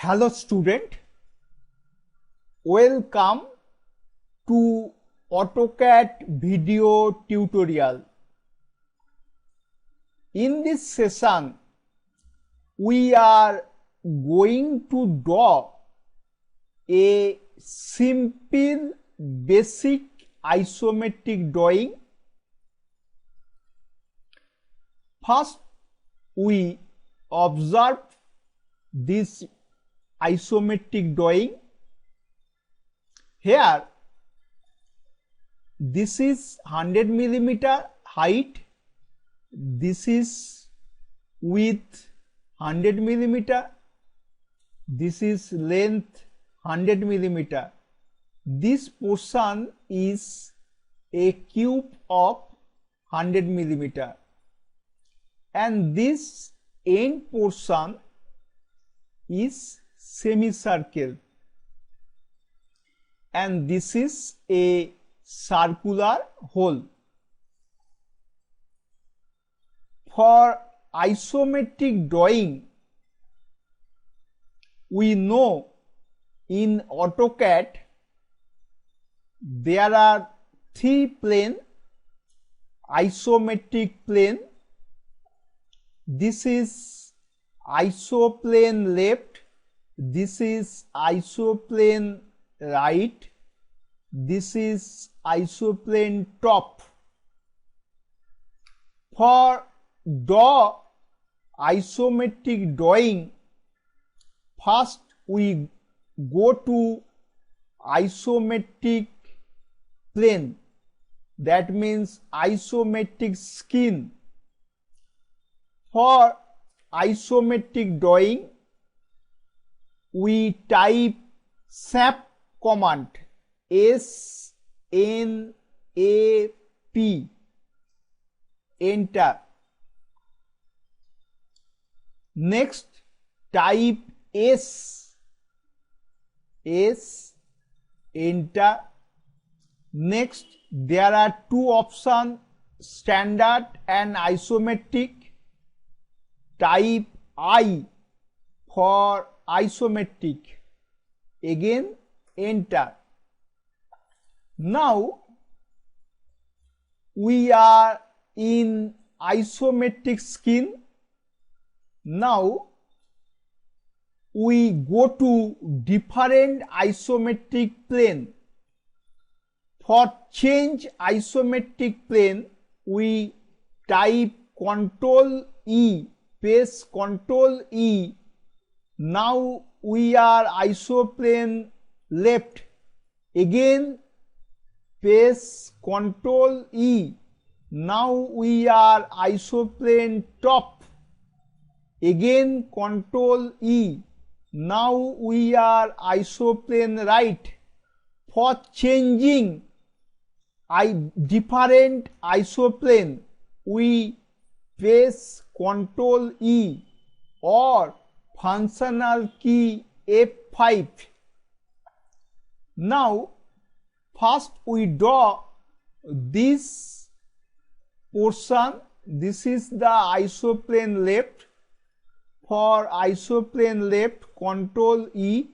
Hello student, welcome to AutoCAD video tutorial. In this session, we are going to draw a simple basic isometric drawing. First, we observe this isometric drawing. Here, this is 100 millimeter height, this is width 100 millimeter, this is length 100 millimeter. This portion is a cube of 100 millimeter, and this end portion is semicircle, and this is a circular hole. For isometric drawing, we know in AutoCAD there are three planes: isometric plane, this is isoplane left, this is isoplane right, this is isoplane top. For draw isometric drawing, first we go to isometric plane, that means isometric skin. For isometric drawing, we type SNAP command, S-N-A-P, enter. Next, type S, enter. Next, there are two options, standard and isometric. Type I for isometric, again enter. Now we are in isometric skin. Now we go to different isometric plane. For change isometric plane, we type Ctrl E, press Ctrl E. Now we are isoplane left, again press Ctrl E. Now we are isoplane top, again Ctrl E. Now we are isoplane right. For changing different isoplane, we press Ctrl E or functional key F5. Now first we draw this portion, this is the isoplane left. For isoplane left, Ctrl E,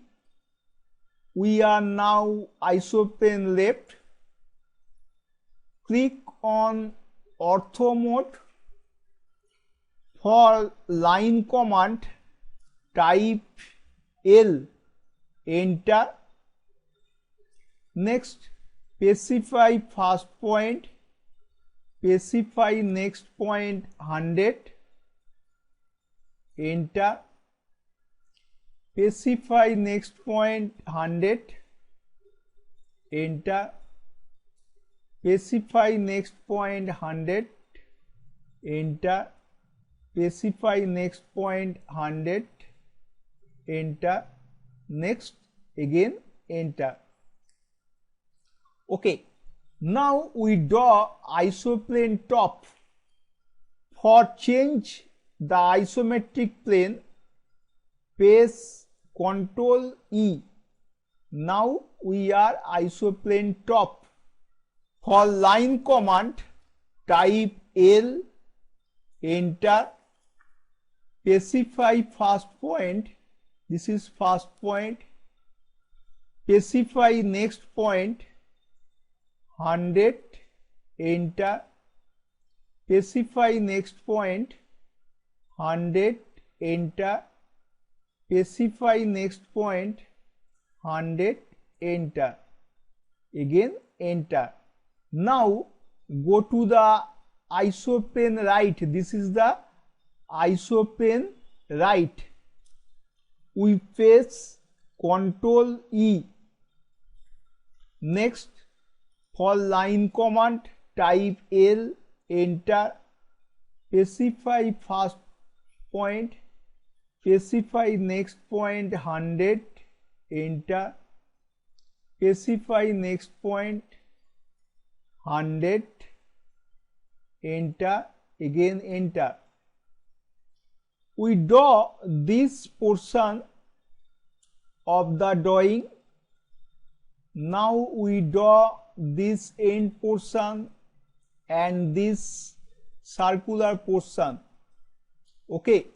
we are now isoplane left. Click on ortho mode. For line command, type L, enter. Next, specify first point, specify next point 100, enter. Specify next point 100, enter. Specify next point 100, enter. Specify next point 100, enter. Next, again enter. Okay, now we draw isoplane top. For change the isometric plane, press Ctrl E. Now we are isoplane top. For line command, type L, enter. Specify first point, This is first point. Specify next point 100, enter. Specify next point 100, enter. Specify next point 100, enter. Again enter. Now go to the isoplane right. This is the isoplane right. We press Ctrl E. Next, for line command, type L, enter. Specify first point. Specify next point 100, enter. Specify next point 100, enter. Again enter. We draw this portion of the drawing. Now we draw this end portion and this circular portion. Okay.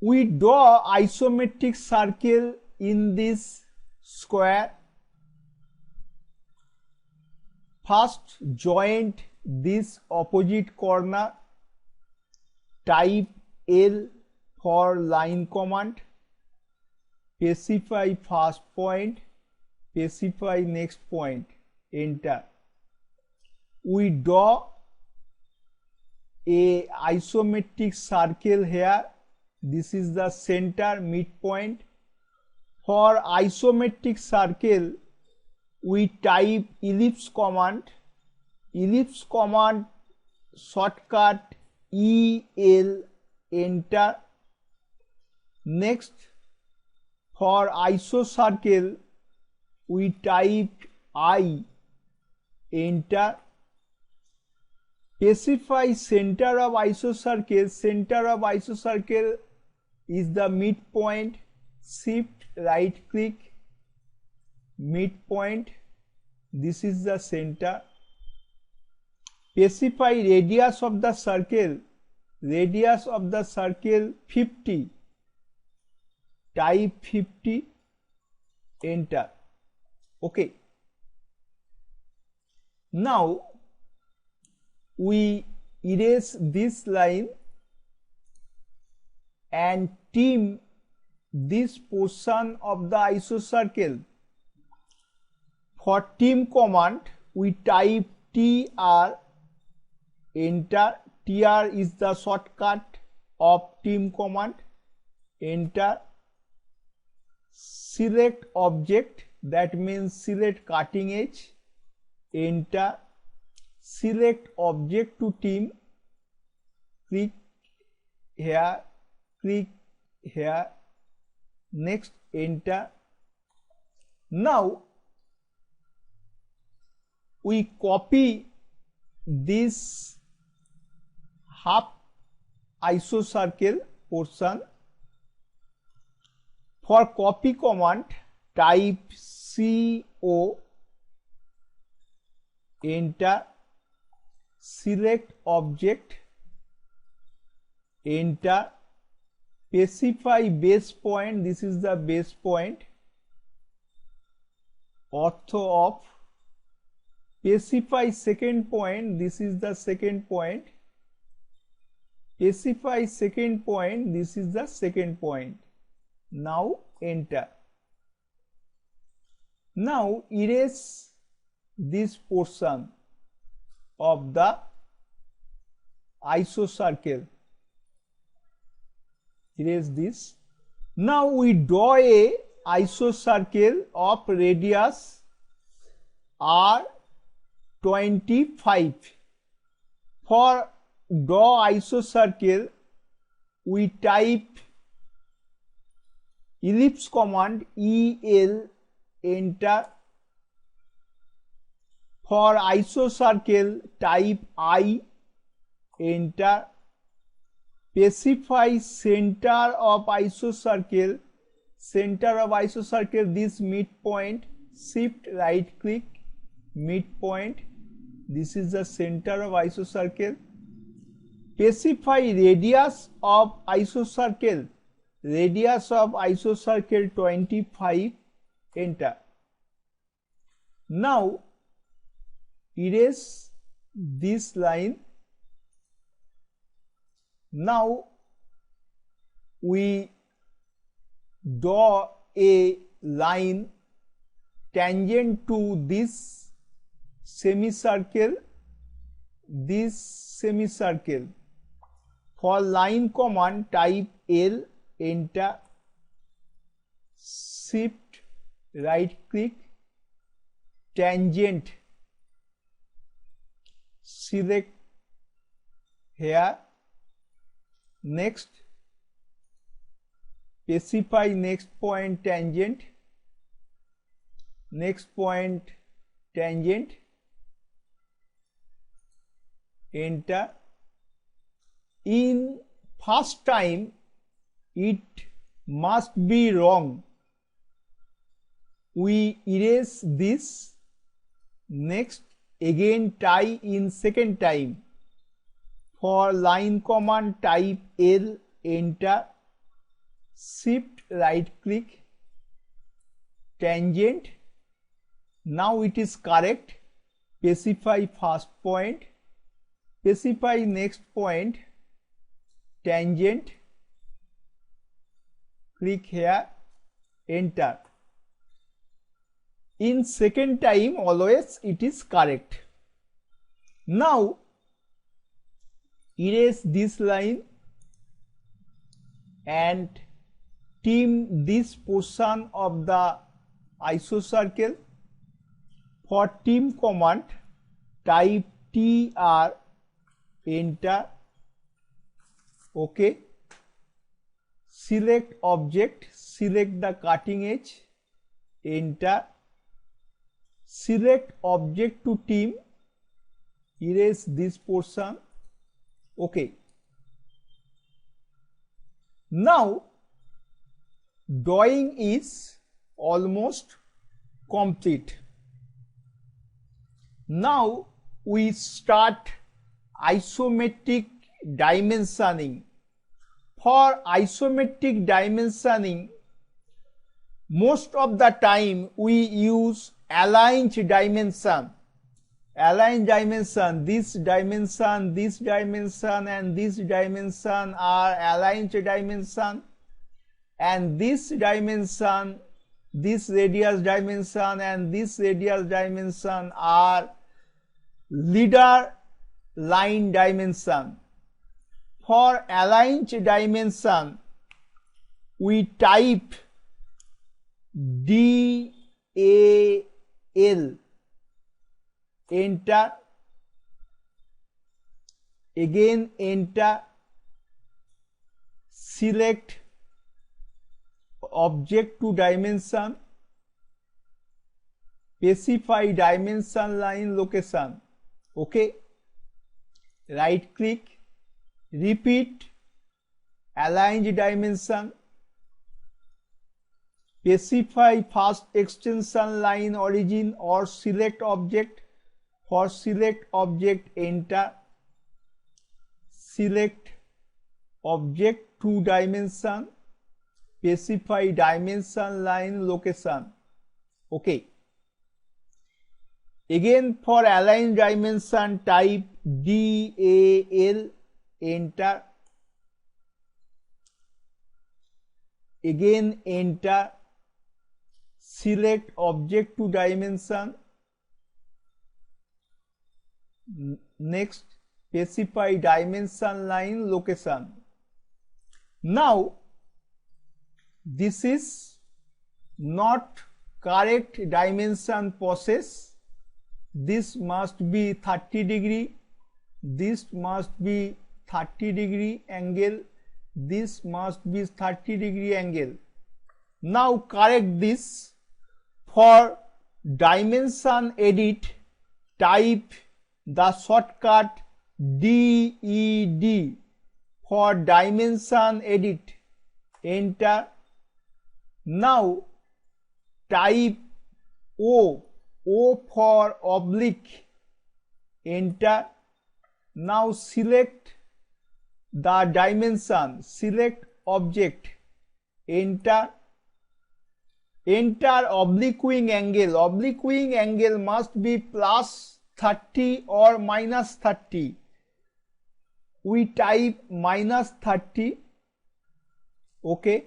We draw isometric circle in this square. First joint this opposite corner. Type L for line command. Specify first point. Specify next point. Enter. We draw a isometric circle here. This is the center midpoint. For isometric circle, we type ellipse command. Ellipse command shortcut EL, enter. Next, for isocircle, we type I, enter. Specify center of isocircle. Center of isocircle is the midpoint. Shift right click, midpoint. This is the center. Specify radius of the circle. Radius of the circle 50. Type 50, enter. Okay. Now we erase this line and trim this portion of the isocircle. For trim command, we type TR, enter. TR is the shortcut of trim command, enter. Select object, that means select cutting edge, enter. Select object to trim, click here, click here, next enter. Now we copy this half isocircle portion. For copy command, type CO, enter. Select object, enter. Specify base point. This is the base point. Ortho of. Specify second point. This is the second point. Specify second point. This is the second point. Now enter. Now erase this portion of the isocircle. Erase this. Now we draw a isocircle of radius R25. For draw isocircle, we type ellipse command EL, enter. For isocircle, type I, enter. Specify center of isocircle. Center of isocircle, this midpoint. Shift right click, midpoint. This is the center of isocircle. Specify radius of isocircle. Radius of isocircle 25. Enter. Now erase this line. Now we draw a line tangent to this semicircle. For line command, type L, enter, shift right click, tangent, select here, next, specify next point tangent, enter. In first time it must be wrong. We erase this. Next, again try in second time. For line command, type L, enter, shift right click, tangent. Now it is correct. Specify first point, specify next point, tangent, click here, enter. In second time always it is correct. Now erase this line and trim this portion of the isocircle. For trim command, type TR, enter, OK. Select object, select the cutting edge, enter. Select object to trim, erase this portion, OK. Now drawing is almost complete. Now we start isometric dimensioning. For isometric dimensioning, most of the time we use aligned dimension. Aligned dimension, this dimension, this dimension and this dimension are aligned dimension, and this dimension, this radius dimension and this radius dimension are leader line dimension. For aligned dimension, we type DAL, enter, again enter, select object to dimension, specify dimension line location, OK. Right click, repeat, aligned dimension, specify first extension line origin or select object. For select object, enter, select object to dimension, specify dimension line location, OK. Again for align dimension, type DAL, enter, again enter, select object to dimension, next specify dimension line location. Now this is not correct dimension process. This must be 30 degree, this must be 30 degree angle, this must be 30 degree angle. Now correct this. For dimension edit, type the shortcut DED. For dimension edit, enter. Now type O for oblique, enter. Now select the dimension, select object, enter obliquing angle. Obliquing angle must be plus 30 or minus 30. We type minus 30. Okay,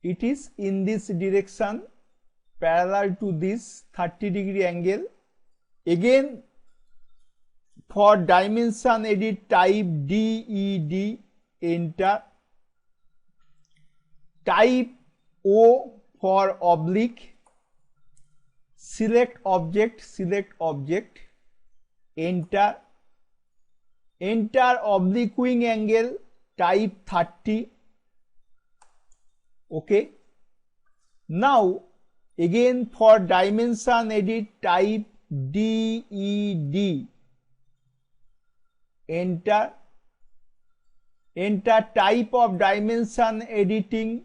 it is in this direction parallel to this 30-degree angle. Again, for dimension edit, type DED, enter. Type O for oblique, select object, enter. Enter obliquing angle, type 30. Okay. Now again for dimension edit, type DED, enter. Enter type of dimension editing,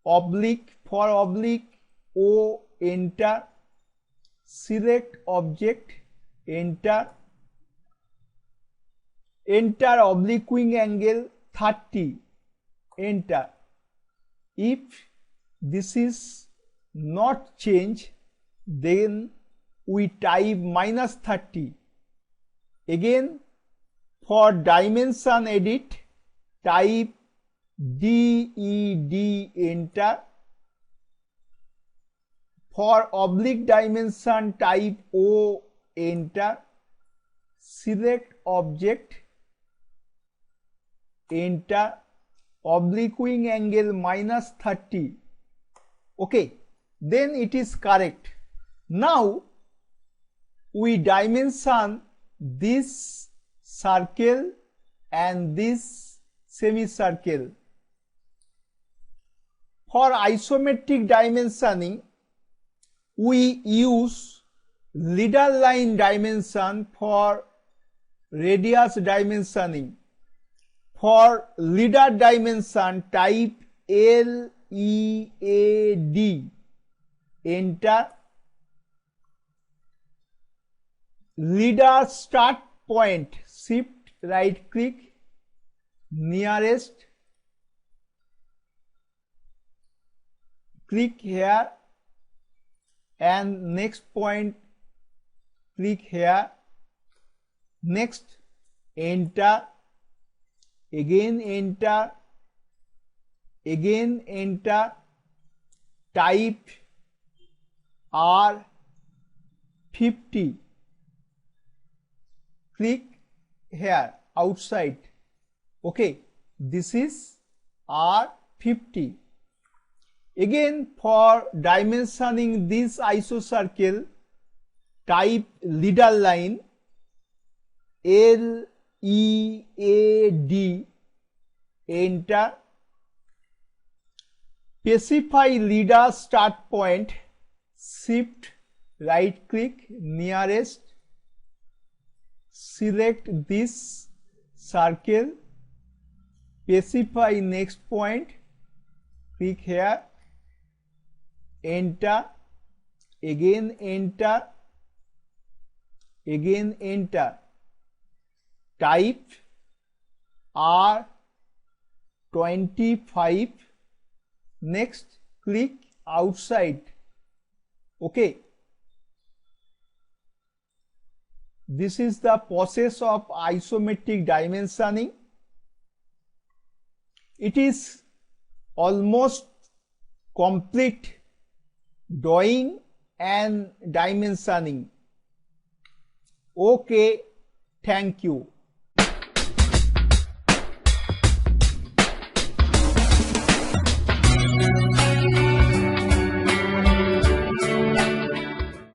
oblique. For oblique, O, enter. Select object, enter. Enter obliquing angle 30, enter. If this is not changed, then we type minus 30. Again for dimension edit, type DED, enter. For oblique dimension, type O, enter. Select object, enter. Obliquing angle minus 30. Okay, then it is correct. Now we dimension this circle and this semicircle. For isometric dimensioning, we use leader line dimension for radius dimensioning. For leader dimension, type LEAD, enter. Leader start point, shift right click, nearest, click here, and next point, click here. Next, enter. Again enter, again enter. Type R50, click here outside. Okay, this is R50. Again for dimensioning this isocircle, type leader line, LEAD, enter. Specify leader start point, shift right click, nearest, select this circle, specify next point, click here, enter. Again enter, again enter. Type R25, next click outside. Okay, this is the process of isometric dimensioning. It is almost complete drawing and dimensioning. Okay, thank you.